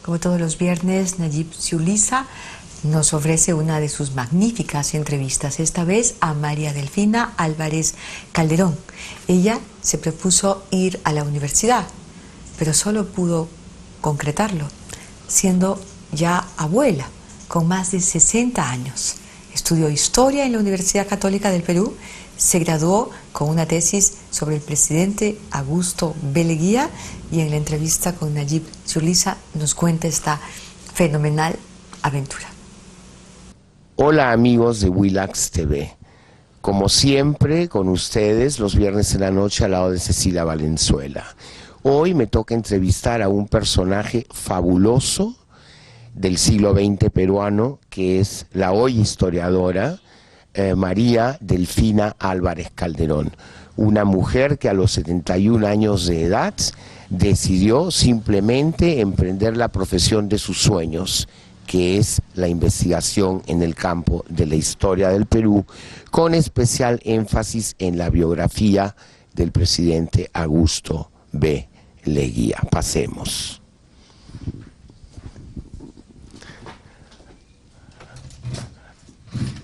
Como todos los viernes, Nayib Ziuliza nos ofrece una de sus magníficas entrevistas, esta vez a María Delfina Álvarez Calderón. Ella se propuso ir a la universidad, pero solo pudo concretarlo siendo ya abuela, con más de 60 años. Estudió Historia en la Universidad Católica del Perú, se graduó con una tesis sobre el presidente Augusto B. Leguía y en la entrevista con Nayib Ziuliza nos cuenta esta fenomenal aventura. Hola amigos de Willax TV, como siempre con ustedes los viernes en la noche al lado de Cecilia Valenzuela. Hoy me toca entrevistar a un personaje fabuloso del siglo XX peruano, que es la hoy historiadora María Delfina Álvarez Calderón, una mujer que a los 71 años de edad decidió simplemente emprender la profesión de sus sueños, que es la investigación en el campo de la historia del Perú, con especial énfasis en la biografía del presidente Augusto B. Leguía. Pasemos.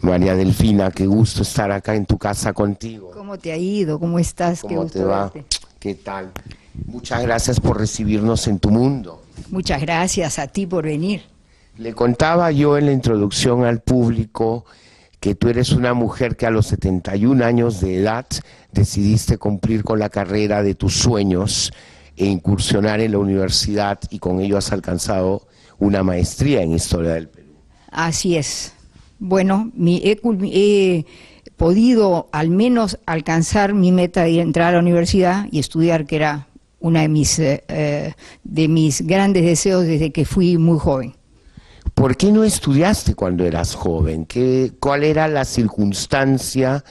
María Delfina, qué gusto estar acá en tu casa contigo. ¿Cómo te ha ido? ¿Cómo estás? ¿Cómo te va? ¿Qué tal? Muchas gracias por recibirnos en tu mundo. Muchas gracias a ti por venir. Le contaba yo en la introducción al público que tú eres una mujer que a los 71 años de edad decidiste cumplir con la carrera de tus sueños e incursionar en la universidad, y con ello has alcanzado una maestría en Historia del Perú. Así es. Bueno, he podido al menos alcanzar mi meta de entrar a la universidad y estudiar, que era uno de mis grandes deseos desde que fui muy joven. ¿Por qué no estudiaste cuando eras joven? ¿Cuál era la circunstancia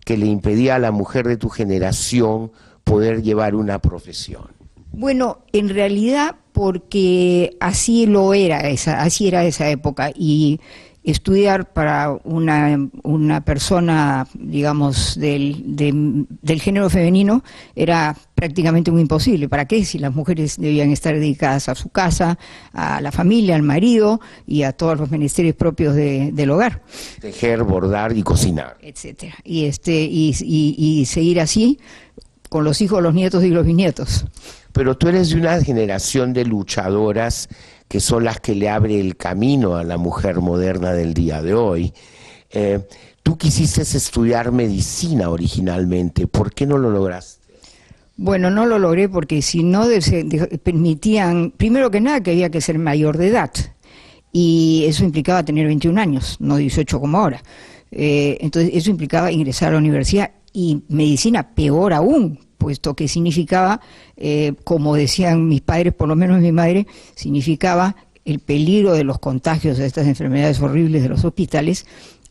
que le impedía a la mujer de tu generación poder llevar una profesión? Bueno, en realidad porque así era esa época, y estudiar para una persona, digamos, del género femenino era prácticamente muy imposible. ¿Para qué? Si las mujeres debían estar dedicadas a su casa, a la familia, al marido y a todos los menesteres propios del hogar. Tejer, bordar y cocinar. Etcétera. Y seguir así con los hijos, los nietos y los bisnietos. Pero tú eres de una generación de luchadoras que son las que le abre el camino a la mujer moderna del día de hoy. Tú quisiste estudiar medicina originalmente, ¿por qué no lo lograste? Bueno, no lo logré porque si no permitían, primero que nada, que había que ser mayor de edad, y eso implicaba tener 21 años, no 18 como ahora. Entonces eso implicaba ingresar a la universidad, y medicina peor aún, puesto que significaba, como decían mis padres, por lo menos mi madre, significaba el peligro de los contagios de estas enfermedades horribles de los hospitales,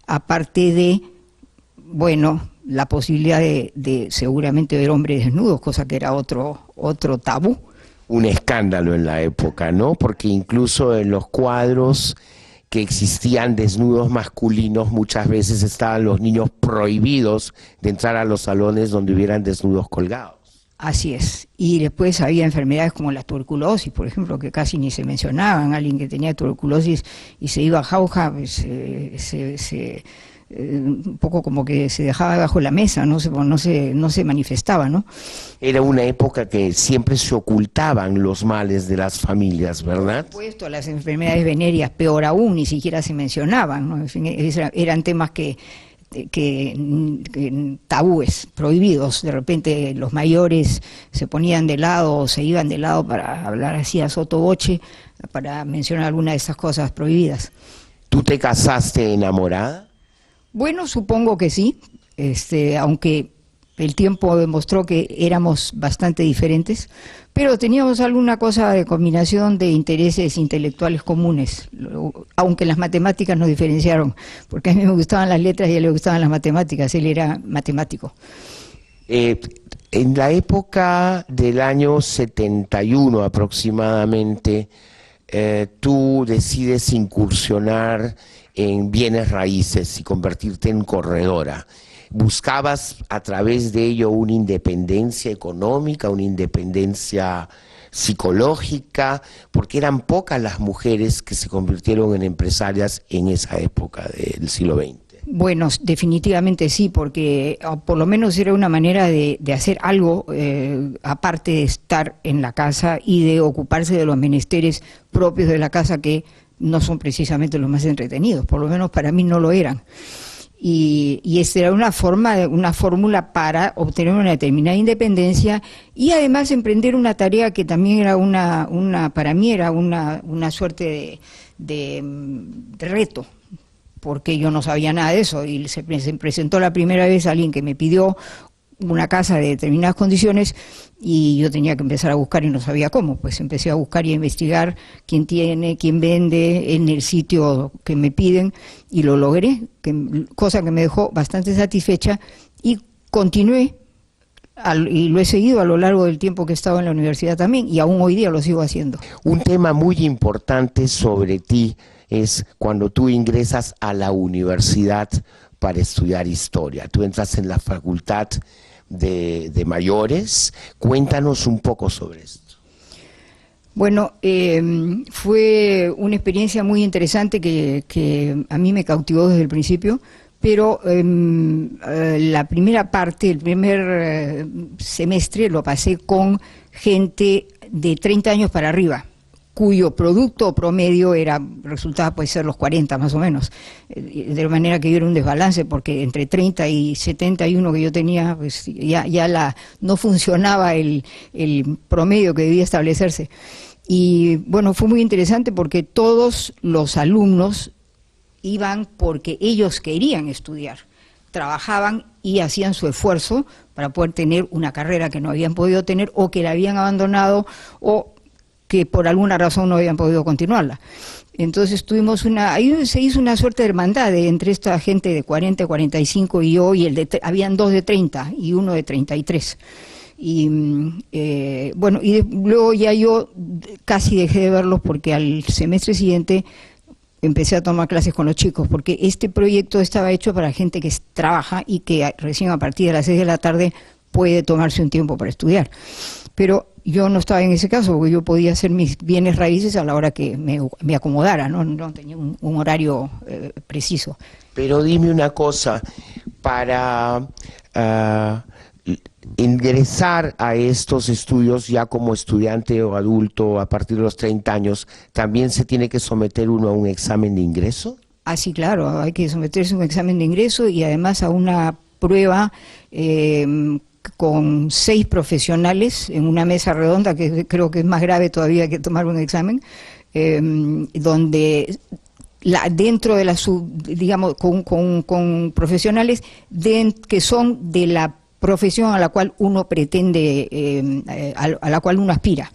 aparte de, bueno, la posibilidad de seguramente ver hombres desnudos, cosa que era otro tabú. Un escándalo en la época, ¿no? Porque incluso en los cuadros que existían desnudos masculinos, muchas veces estaban los niños prohibidos de entrar a los salones donde hubieran desnudos colgados. Así es. Y después había enfermedades como la tuberculosis, por ejemplo, que casi ni se mencionaban. Alguien que tenía tuberculosis y se iba a jauja, pues, un poco como que se dejaba bajo la mesa, no se manifestaba, ¿no? Era una época que siempre se ocultaban los males de las familias, ¿verdad? Por supuesto, las enfermedades venéreas, peor aún, ni siquiera se mencionaban, ¿no? En fin, eran temas que tabúes, prohibidos. De repente los mayores se ponían de lado o se iban de lado para hablar así a sotoboche, para mencionar alguna de esas cosas prohibidas. ¿Tú te casaste enamorada? Bueno, supongo que sí, aunque el tiempo demostró que éramos bastante diferentes, pero teníamos alguna cosa de combinación de intereses intelectuales comunes, aunque las matemáticas nos diferenciaron, porque a mí me gustaban las letras y a él le gustaban las matemáticas, él era matemático. En la época del año 71 aproximadamente, tú decides incursionar en bienes raíces y convertirte en corredora. ¿Buscabas a través de ello una independencia económica, una independencia psicológica, porque eran pocas las mujeres que se convirtieron en empresarias en esa época del siglo XX. Bueno, definitivamente sí, porque por lo menos era una manera de hacer algo aparte de estar en la casa y de ocuparse de los menesteres propios de la casa, que no son precisamente los más entretenidos, por lo menos para mí no lo eran. Y esta era una fórmula para obtener una determinada independencia y además emprender una tarea que también era para mí era una suerte de reto, porque yo no sabía nada de eso, y se presentó la primera vez alguien que me pidió una casa de determinadas condiciones y yo tenía que empezar a buscar y no sabía cómo. Pues empecé a buscar y a investigar quién tiene, quién vende en el sitio que me piden, y lo logré, cosa que me dejó bastante satisfecha, y continué y lo he seguido a lo largo del tiempo que he estado en la universidad también, y aún hoy día lo sigo haciendo. Un tema muy importante sobre ti es cuando tú ingresas a la universidad para estudiar historia. Tú entras en la facultad de mayores. Cuéntanos un poco sobre esto. Bueno, fue una experiencia muy interesante que a mí me cautivó desde el principio, pero la primera parte, el primer semestre lo pasé con gente de 30 años para arriba, cuyo producto promedio resultaba puede ser los 40 más o menos, de manera que yo era un desbalance, porque entre 30 y 71 que yo tenía, pues ya no funcionaba el promedio que debía establecerse. Y bueno, fue muy interesante porque todos los alumnos iban porque ellos querían estudiar, trabajaban y hacían su esfuerzo para poder tener una carrera que no habían podido tener, o que la habían abandonado, o que por alguna razón no habían podido continuarla. Entonces ahí se hizo una suerte de hermandad entre esta gente de 40, 45 y yo, y habían dos de 30 y uno de 33. Y bueno, luego ya yo casi dejé de verlos, porque al semestre siguiente empecé a tomar clases con los chicos, porque este proyecto estaba hecho para gente que trabaja y que recién a partir de las 6 de la tarde puede tomarse un tiempo para estudiar. Pero yo no estaba en ese caso, porque yo podía hacer mis bienes raíces a la hora que me acomodara, no tenía un horario preciso. Pero dime una cosa, para ingresar a estos estudios ya como estudiante o adulto a partir de los 30 años, ¿también se tiene que someter uno a un examen de ingreso? Ah, sí, claro, hay que someterse a un examen de ingreso y además a una prueba con 6 profesionales en una mesa redonda, que creo que es más grave todavía que tomar un examen, donde dentro de digamos, con profesionales que son de la profesión a la cual uno pretende, a la cual uno aspira.